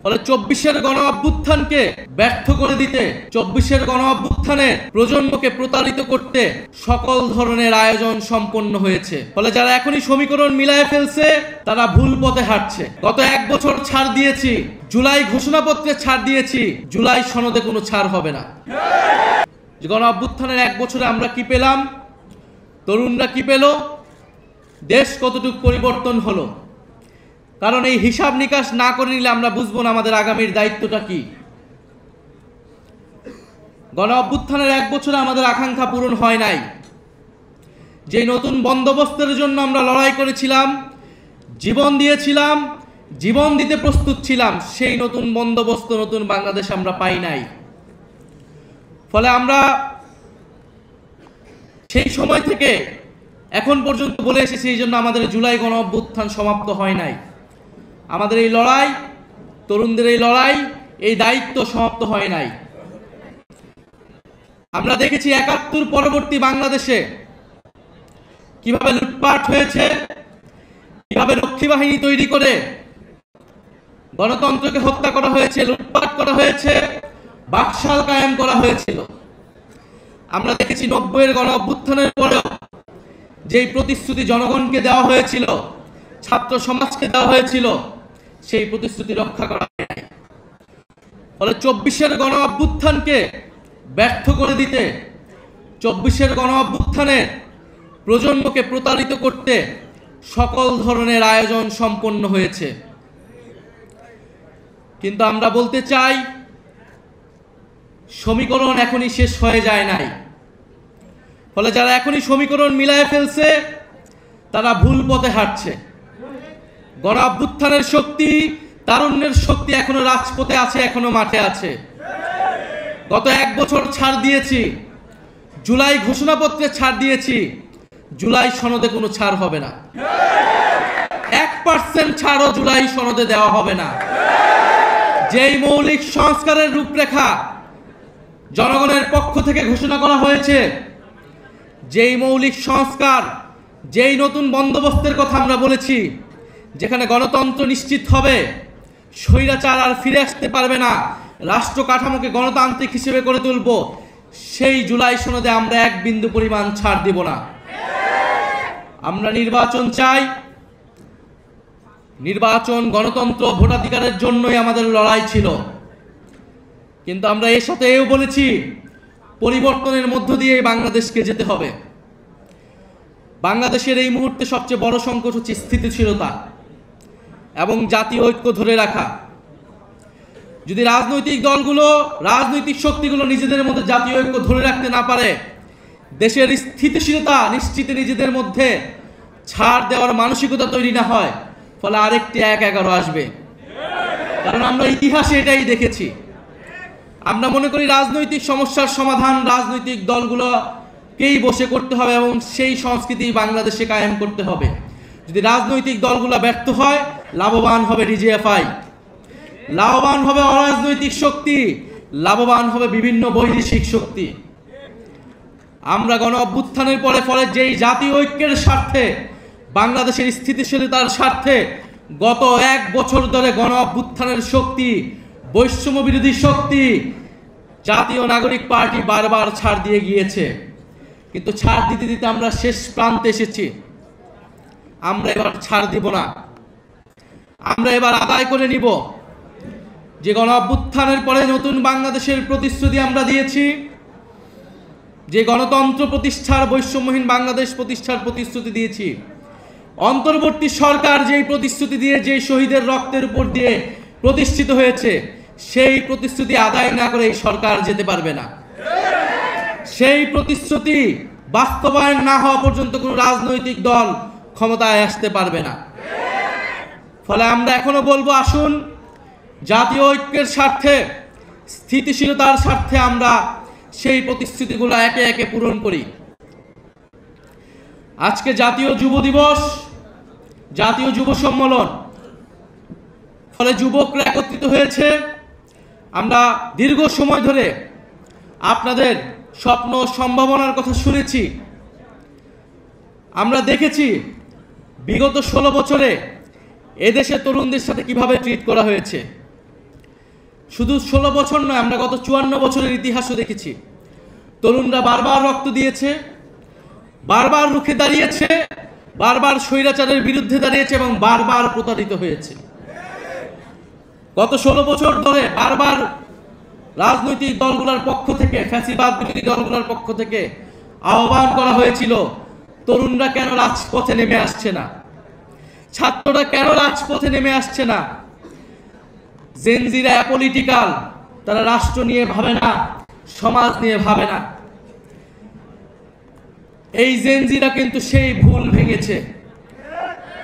ফলে ২৪-এর গণ অভ্যুত্থানকে ব্যর্থ করে দিতে, ২৪-এর গণ অভ্যুত্থানের প্রজন্মকে প্রতারিত করতে সকল ধরনের আয়োজন সম্পন্ন হয়েছে। ফলে যারা এখনই সমীকরণ মিলায়ে ফেলছে তারা ভুল পথে হাঁটছে। গত ১ বছর ছাড় দিয়েছি, জুলাই ঘোষণাপত্রে ছাড় দিয়েছি, জুলাই সনদে কোনো ছাড় হবে না। গণ অভ্যুত্থানের ১ বছরে আমরা কি পেলাম, তরুণরা কি পেল, দেশ কতটুকু পরিবর্তন হলো, কারণ এই হিসাব নিকাশ না করে নিলে আমরা বুঝবো না আমাদের আগামীর দায়িত্বটা কি। গণ অভ্যুত্থানের ১ বছরে আমাদের আকাঙ্ক্ষা পূরণ হয় নাই। যে নতুন বন্দোবস্তের জন্য আমরা লড়াই করেছিলাম, জীবন দিয়েছিলাম, জীবন দিতে প্রস্তুত ছিলাম, সেই নতুন বন্দোবস্ত, নতুন বাংলাদেশ আমরা পাই নাই। ফলে আমরা সেই সময় থেকে এখন পর্যন্ত বলে এসেছি, এই জন্য আমাদের জুলাই গণ অভ্যুত্থান সমাপ্ত হয় নাই। আমাদের এই লড়াই, তরুণদের এই লড়াই, এই দায়িত্ব সমাপ্ত হয় নাই। আমরা দেখেছি ৭১ পরবর্তী বাংলাদেশে কিভাবে লুটপাট হয়েছে, কিভাবে রক্ষী বাহিনী তৈরি করে গণতন্ত্রকে হত্যা করা হয়েছে, লুটপাট করা হয়েছে, বাকশাল কায়েম করা হয়েছিল। আমরা দেখেছি ৯০-এর গণ অভ্যুত্থানের পরেও যেই প্রতিশ্রুতি জনগণকে দেওয়া হয়েছিল, ছাত্র সমাজকে দেওয়া হয়েছিল, সেই প্রতিশ্রুতি রক্ষা করা হয় নাই। ফলে ২৪-এর গণ অভ্যুত্থানকে ব্যর্থ করে দিতে, ২৪-এর গণ অভ্যুত্থানের প্রজন্মকে প্রতারিত করতে সকল ধরনের আয়োজন সম্পন্ন হয়েছে। কিন্তু আমরা বলতে চাই, সমীকরণ এখনই শেষ হয়ে যায় নাই। ফলে যারা এখনই সমীকরণ মিলায়ে ফেলছে তারা ভুল পথে হাঁটছে। গণ অভ্যুত্থানের শক্তি, তারুণ্যের শক্তি এখনো রাজপথে আছে, এখনো মাঠে আছে। গত ১ বছর ছাড় দিয়েছি, জুলাই ঘোষণাপত্রে ছাড় দিয়েছি, জুলাই সনদে কোনো ছাড় হবে না। ১% ছাড়ও জুলাই সনদে দেওয়া হবে না। যেই মৌলিক সংস্কারের রূপরেখা জনগণের পক্ষ থেকে ঘোষণা করা হয়েছে, যেই মৌলিক সংস্কার, যেই নতুন বন্দোবস্তের কথা আমরা বলেছি, যেখানে গণতন্ত্র নিশ্চিত হবে, স্বৈরাচার আর ফিরে আসতে পারবে না, রাষ্ট্র কাঠামোকে গণতান্ত্রিক হিসেবে করে তুলব, সেই জুলাই সনদে আমরা ১ বিন্দু পরিমাণ ছাড় দিব না। আমরা নির্বাচন চাই। নির্বাচন, গণতন্ত্র, ভোটাধিকারের জন্যই আমাদের লড়াই ছিল। কিন্তু আমরা এর সাথে এও বলেছি, পরিবর্তনের মধ্য দিয়ে বাংলাদেশকে যেতে হবে। বাংলাদেশের এই মুহূর্তে সবচেয়ে বড় সংকট হচ্ছে স্থিতিশীলতা এবং জাতীয় ঐক্য ধরে রাখা। যদি রাজনৈতিক দলগুলো, রাজনৈতিক শক্তিগুলো নিজেদের মধ্যে জাতীয় ঐক্য ধরে রাখতে না পারে, দেশের স্থিতিশীলতা নিশ্চিতে নিজেদের মধ্যে ছাড় দেওয়ার মানসিকতা তৈরি না হয়, ফলে আরেকটি ১-১১ আসবে। কারণ আমরা ইতিহাসে এটাই দেখেছি। আমরা মনে করি রাজনৈতিক সমস্যার সমাধান রাজনৈতিক দলগুলোকেই বসে করতে হবে এবং সেই সংস্কৃতি বাংলাদেশে কায়েম করতে হবে। যদি রাজনৈতিক দলগুলো ব্যর্থ হয়, লাভবান হবে ডিজিএফআই, লাভবান হবে অরাজনৈতিক শক্তি, লাভবান হবে বিভিন্ন বৈদেশিক শক্তি। আমরা গণ অভ্যুত্থানের ফলে যেই জাতীয় ঐক্যের স্বার্থে, বাংলাদেশের স্থিতিশীলতার স্বার্থে গত ১ বছর ধরে গণ অভ্যুত্থানের শক্তি, বৈষম্য বিরোধী শক্তি, জাতীয় নাগরিক পার্টি বারবার ছাড় দিয়ে গিয়েছে। কিন্তু ছাড় দিতে দিতে আমরা শেষ প্রান্তে এসেছি। আমরা এবার ছাড় দিব না। আমরা এবার আদায় করে নিব যে গণ অভ্যুত্থানের পরে নতুন বাংলাদেশের প্রতিশ্রুতি আমরা দিয়েছি, যে গণতন্ত্র প্রতিষ্ঠার, বৈষম্যহীন বাংলাদেশ প্রতিষ্ঠার প্রতিশ্রুতি দিয়েছি, অন্তর্বর্তী সরকার যেই প্রতিশ্রুতি দিয়ে, যে শহীদের রক্তের উপর দিয়ে প্রতিষ্ঠিত হয়েছে, সেই প্রতিশ্রুতি আদায় না করে এই সরকার যেতে পারবে না। সেই প্রতিশ্রুতি বাস্তবায়ন না হওয়া পর্যন্ত কোনো রাজনৈতিক দল ক্ষমতায় আসতে পারবে না। ফলে আমরা এখনো বলবো, আসুন জাতীয় ঐক্যের স্বার্থে, স্থিতিশীলতার স্বার্থে আমরা সেই প্রতিশ্রুতিগুলো একে একে পূরণ করি। আজকে জাতীয় যুব দিবস, জাতীয় যুব সম্মেলন, ফলে যুবকরা একত্রিত হয়েছে। আমরা দীর্ঘ সময় ধরে আপনাদের স্বপ্ন, সম্ভাবনার কথা শুনেছি। আমরা দেখেছি বিগত 16 বছরে এদেশের তরুণদের সাথে কিভাবে ট্রিট করা হয়েছে। শুধু 16 বছর নয়, আমরা গত 54 বছরের ইতিহাসও দেখেছি। তরুণরা বারবার রক্ত দিয়েছে, বারবার রুখে দাঁড়িয়েছে, বারবার স্বৈরাচারের বিরুদ্ধে দাঁড়িয়েছে এবং বারবার প্রতারিত হয়েছে। গত 16 বছর ধরে বারবার রাজনৈতিক দলগুলোর পক্ষ থেকে, ফ্যাসিবাদ বিরোধী দলগুলোর পক্ষ থেকে আহ্বান করা হয়েছিল, তরুণরা কেন রাজপথে নেমে আসছে না, ছাত্ররা কেন রাজপথে নেমে আসছে না। জেনজিরা অ্যাপলিটিক্যাল, তারা রাষ্ট্র নিয়ে ভাবে না, সমাজ নিয়ে ভাবে না। এই জেনজিরা কিন্তু সেই ভুল ভেঙেছে,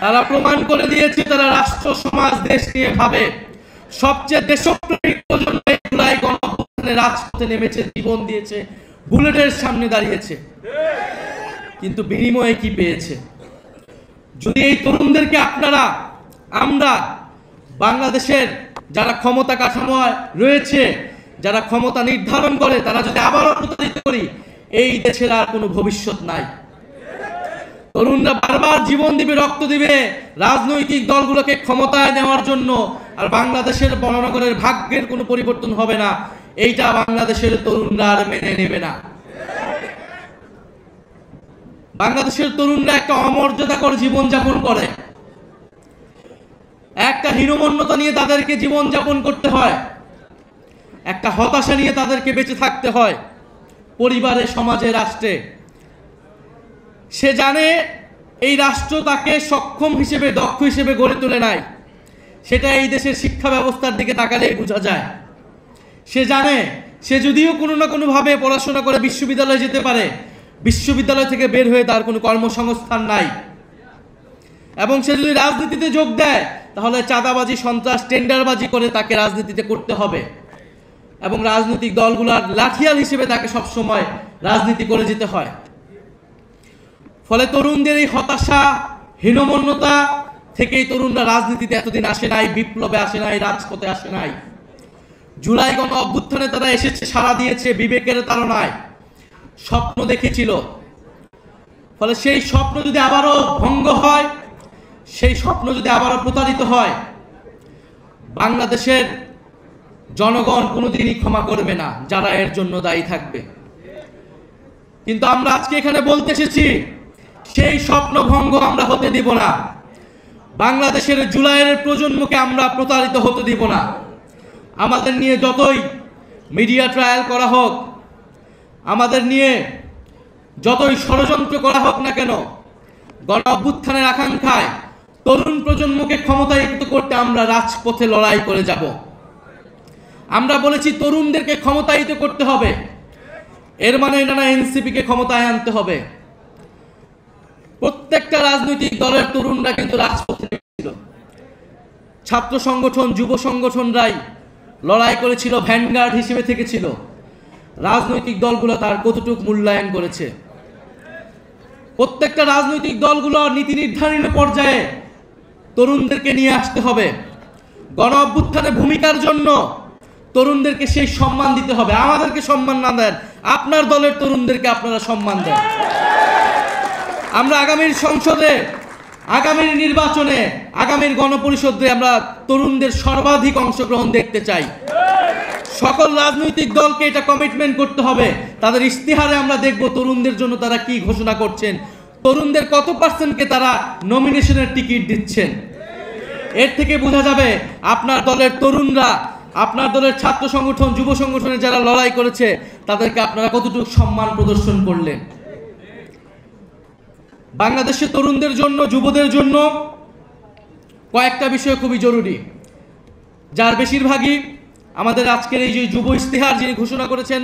তারা প্রমাণ করে দিয়েছে তারা রাষ্ট্র, সমাজ, দেশ নিয়ে ভাবে। সবচেয়ে দেশপ্রেমিক প্রজন্ম জুলাই গণঅভ্যুত্থানে রাজপথে নেমেছে, জীবন দিয়েছে, বুলেটের সামনে দাঁড়িয়েছে, কিন্তু বিনিময়ে কি পেয়েছে? যদি এই তরুণদেরকে আমরা বাংলাদেশের যারা ক্ষমতা কাঠামো রয়েছে, যারা ক্ষমতা নির্ধারণ করে, তারা যদি আবারও প্রতারিত করি, এই দেশের আর কোনো ভবিষ্যৎ নাই। তরুণরা বারবার জীবন দিবে, রক্ত দিবে রাজনৈতিক দলগুলোকে ক্ষমতায় নেওয়ার জন্য, আর বাংলাদেশের মহানগরের ভাগ্যের কোনো পরিবর্তন হবে না, এইটা বাংলাদেশের তরুণরা আর মেনে নেবে না। বাংলাদেশের তরুণরা একটা অমর্যাদাকর জীবনযাপন করে, একটা হীনমন্যতা নিয়ে তাদেরকে জীবনযাপন করতে হয়, একটা হতাশা নিয়ে তাদেরকে বেঁচে থাকতে হয় পরিবারে, সমাজে, রাষ্ট্রে। সে জানে এই রাষ্ট্র তাকে সক্ষম হিসেবে, দক্ষ হিসেবে গড়ে তোলে নাই, সেটা এই দেশের শিক্ষা ব্যবস্থার দিকে তাকালে বোঝা যায়। সে জানে সে যদিও কোনো না কোনোভাবে পড়াশোনা করে বিশ্ববিদ্যালয়ে যেতে পারে, বিশ্ববিদ্যালয় থেকে বের হয়ে তার কোনো কর্মসংস্থান নাই, এবং সে যদি রাজনীতিতে যোগ দেয় তাহলে চাঁদাবাজি, সন্ত্রাস, টেন্ডারবাজি করে তাকে রাজনীতিতে করতে হবে, এবং রাজনৈতিক দলগুলোর লাঠিয়াল হিসেবে তাকে সবসময় রাজনীতি করে যেতে হয়। ফলে তরুণদের এই হতাশা, হীনমন্যতা থেকেই তরুণরা রাজনীতিতে এতদিন আসে নাই, বিপ্লবে আসে নাই, রাজপথে আসে নাই। জুলাই গণ অভ্যুত্থানে তারা এসেছে, সাড়া দিয়েছে বিবেকের তাড়নায়, স্বপ্ন দেখেছিল। ফলে সেই স্বপ্ন যদি আবারও ভঙ্গ হয়, সেই স্বপ্ন যদি আবারও প্রতারিত হয়, বাংলাদেশের জনগণ কোনোদিনই ক্ষমা করবে না, যারা এর জন্য দায়ী থাকবে। কিন্তু আমরা আজকে এখানে বলতে এসেছি, সেই স্বপ্ন ভঙ্গ আমরা হতে দিব না। বাংলাদেশের জুলাইয়ের প্রজন্মকে আমরা প্রতারিত হতে দিব না। আমাদের নিয়ে যতই মিডিয়া ট্রায়াল করা হোক, আমাদের নিয়ে যতই ষড়যন্ত্র করা হোক না কেন, গণ অভ্যুত্থানের আকাঙ্ক্ষায় তরুণ প্রজন্মকে ক্ষমতায়িত করতে আমরা রাজপথে লড়াই করে যাব। আমরা বলেছি তরুণদেরকে ক্ষমতায়িত করতে হবে, এর মানে এটা না এনসিপিকে ক্ষমতায় আনতে হবে। প্রত্যেকটা রাজনৈতিক দলের তরুণরা কিন্তু রাজপথে নেমেছিল, ছাত্র সংগঠন, যুব সংগঠনরাই লড়াই করেছিল, ভ্যানগার্ড হিসেবে থেকেছিল। রাজনৈতিক দলগুলো তার কতটুকু মূল্যায়ন করেছে? প্রত্যেকটা রাজনৈতিক দলগুলো নীতি নির্ধারণের পর্যায়ে তরুণদেরকে নিয়ে আসতে হবে। গণ অভ্যুত্থানে ভূমিকার জন্য তরুণদেরকে সেই সম্মান দিতে হবে। আমাদেরকে সম্মান না দেন, আপনার দলের তরুণদেরকে আপনারা সম্মান দেন। আমরা আগামীর সংসদে, আগামীর নির্বাচনে, আগামীর গণপরিষদে আমরা তরুণদের সর্বাধিক অংশগ্রহণ দেখতে চাই। সকল রাজনৈতিক দলকে এটা কমিটমেন্ট করতে হবে। তাদের ইশতেহারে আমরা দেখব তরুণদের জন্য তারা কি ঘোষণা করছেন, তরুণদের কত পার্সেন্টকে তারা নমিনেশনের টিকিট দিচ্ছেন। এর থেকে বোঝা যাবে আপনার দলের তরুণরা, আপনার দলের ছাত্র সংগঠন, যুব সংগঠনে যারা লড়াই করেছে, তাদেরকে আপনারা কতটুকু সম্মান প্রদর্শন করলেন। বাংলাদেশের তরুণদের জন্য, যুবদের জন্য কয়েকটা বিষয় খুবই জরুরি, যার বেশিরভাগই আমাদের আজকের এই যে যুব ইশতেহার যিনি ঘোষণা করেছেন,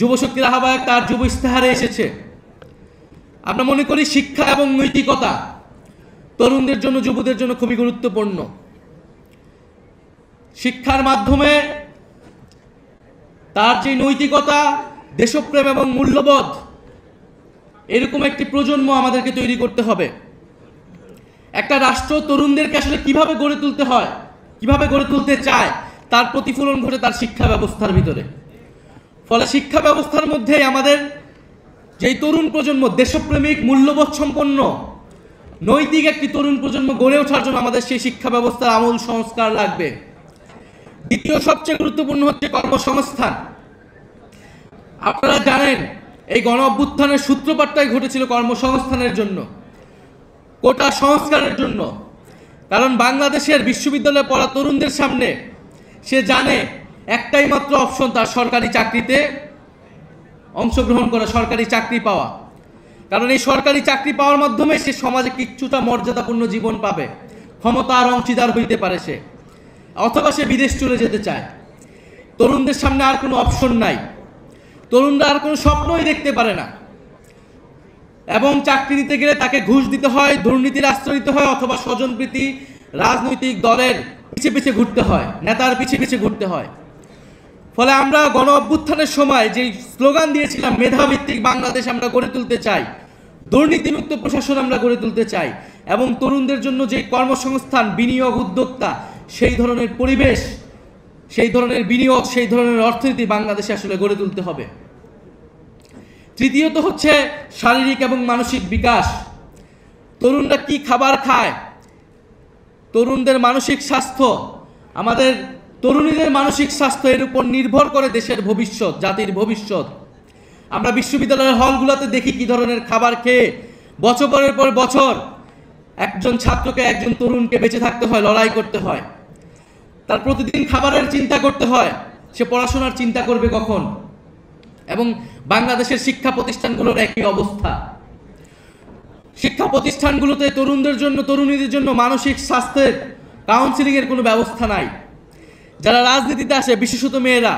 যুবশক্তির আহ্বায়ক, তার যুব ইশতেহারে এসেছে। আমরা মনে করি শিক্ষা এবং নৈতিকতা তরুণদের জন্য, যুবদের জন্য খুবই গুরুত্বপূর্ণ। শিক্ষার মাধ্যমে তার যে নৈতিকতা, দেশপ্রেম এবং মূল্যবোধ, এরকম একটি প্রজন্ম আমাদেরকে তৈরি করতে হবে। একটা রাষ্ট্র তরুণদেরকে আসলে কিভাবে গড়ে তুলতে হয়, কিভাবে গড়ে তুলতে চায়, তার প্রতিফলন ঘটে তার শিক্ষা ব্যবস্থার ভিতরে। ফলে শিক্ষা ব্যবস্থার মধ্যে আমাদের যেই তরুণ প্রজন্ম, দেশপ্রেমিক, মূল্যবোধ সম্পন্ন, নৈতিক একটি তরুণ প্রজন্ম গড়ে ওঠার জন্য আমাদের সেই শিক্ষা ব্যবস্থার আমূল সংস্কার লাগবে। দ্বিতীয় সবচেয়ে গুরুত্বপূর্ণ হচ্ছে কর্মসংস্থান। আপনারা জানেন এই গণ অভ্যুত্থানের সূত্রপাতটাই ঘটেছিল কর্মসংস্থানের জন্য, কোটা সংস্কারের জন্য। কারণ বাংলাদেশের বিশ্ববিদ্যালয়ে পড়া তরুণদের সামনে সে জানে একটাই মাত্র অপশন, তার সরকারি চাকরিতে অংশগ্রহণ করা, সরকারি চাকরি পাওয়া। কারণ এই সরকারি চাকরি পাওয়ার মাধ্যমে সে সমাজে কিছুটা মর্যাদাপূর্ণ জীবন পাবে, ক্ষমতার অংশীদার হইতে পারে সে, অথবা সে বিদেশ চলে যেতে চায়। তরুণদের সামনে আর কোনো অপশন নাই, তরুণরা আর কোনো স্বপ্নই দেখতে পারে না। এবং চাকরি দিতে গেলে তাকে ঘুষ দিতে হয়, দুর্নীতির আশ্রয় দিতে হয়, অথবা স্বজনপ্রীতি রাজনৈতিক দলের পিছে পিছে ঘুরতে হয়, নেতার পিছে পিছে ঘুরতে হয়। ফলে আমরা গণ অভ্যুত্থানের সময় যে স্লোগান দিয়েছিলাম, মেধাভিত্তিক বাংলাদেশ আমরা গড়ে তুলতে চাই, দুর্নীতিমুক্ত প্রশাসন আমরা গড়ে তুলতে চাই, এবং তরুণদের জন্য যে কর্মসংস্থান, বিনিয়োগ, উদ্যোক্তা, সেই ধরনের পরিবেশ, সেই ধরনের বিনিয়োগ, সেই ধরনের অর্থনীতি বাংলাদেশে আসলে গড়ে তুলতে হবে। তৃতীয়ত হচ্ছে শারীরিক এবং মানসিক বিকাশ। তরুণরা কি খাবার খায়, তরুণদের মানসিক স্বাস্থ্য, আমাদের তরুণীদের মানসিক স্বাস্থ্য, এর উপর নির্ভর করে দেশের ভবিষ্যৎ, জাতির ভবিষ্যৎ। আমরা বিশ্ববিদ্যালয়ের হলগুলোতে দেখি কি ধরনের খাবার খেয়ে বছরের পর বছর একজন ছাত্রকে, একজন তরুণকে বেঁচে থাকতে হয়, লড়াই করতে হয়। তার প্রতিদিন খাবারের চিন্তা করতে হয়, সে পড়াশোনার চিন্তা করবে কখন। এবং বাংলাদেশের শিক্ষা প্রতিষ্ঠানগুলোর একই অবস্থা। শিক্ষা প্রতিষ্ঠানগুলোতে তরুণদের জন্য, তরুণীদের জন্য মানসিক স্বাস্থ্যের কাউন্সিলিংয়ের কোনো ব্যবস্থা নাই। যারা রাজনীতিতে আসে, বিশেষত মেয়েরা,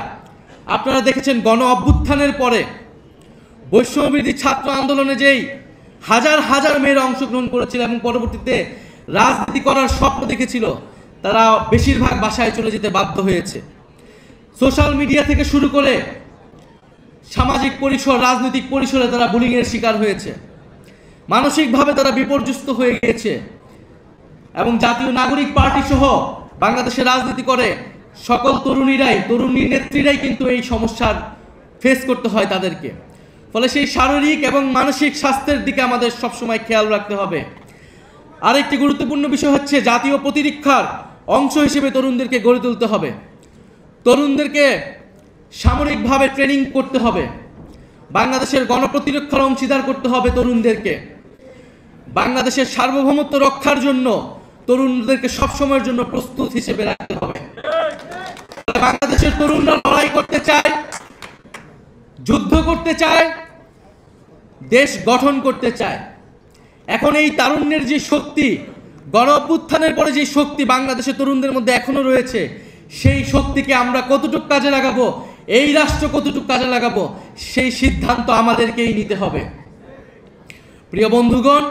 আপনারা দেখেছেন গণ অভ্যুত্থানের পরে বৈষম্যবিরোধী ছাত্র আন্দোলনে যেই হাজার হাজার মেয়েরা অংশগ্রহণ করেছিল এবং পরবর্তীতে রাজনীতি করার স্বপ্ন দেখেছিল, তারা বেশিরভাগ বাসায় চলে যেতে বাধ্য হয়েছে। সোশ্যাল মিডিয়া থেকে শুরু করে সামাজিক পরিসর, রাজনৈতিক পরিসরে তারা বুলিংয়ের শিকার হয়েছে, মানসিকভাবে তারা বিপর্যস্ত হয়ে গিয়েছে। এবং জাতীয় নাগরিক পার্টি সহ বাংলাদেশে রাজনীতি করে সকল তরুণীরাই, তরুণী নেত্রীরাই কিন্তু এই সমস্যার ফেস করতে হয় তাদেরকে। ফলে সেই শারীরিক এবং মানসিক স্বাস্থ্যের দিকে আমাদের সবসময় খেয়াল রাখতে হবে। আরেকটি গুরুত্বপূর্ণ বিষয় হচ্ছে জাতীয় প্রতিরক্ষার অংশ হিসেবে তরুণদেরকে গড়ে তুলতে হবে। তরুণদেরকে সামরিকভাবে ট্রেনিং করতে হবে, বাংলাদেশের গণপ্রতিরক্ষার অংশীদার করতে হবে তরুণদেরকে। বাংলাদেশের সার্বভৌমত্ব রক্ষার জন্য তরুণদেরকে সবসময়ের জন্য প্রস্তুত হিসেবে রাখতে হবে। বাংলাদেশের তরুণরা লড়াই করতে চায়, যুদ্ধ করতে চায়, দেশ গঠন করতে চায়। এখন এই তারুণ্যের যে শক্তি, গণ অভ্যুত্থানের পরে যে শক্তি বাংলাদেশের তরুণদের মধ্যে এখনো রয়েছে, সেই শক্তিকে আমরা কতটুকু কাজে লাগাবো, এই রাষ্ট্র কতটুকু কাজে লাগাবো, সেই সিদ্ধান্ত আমাদেরকেই নিতে হবে। প্রিয় বন্ধুগণ,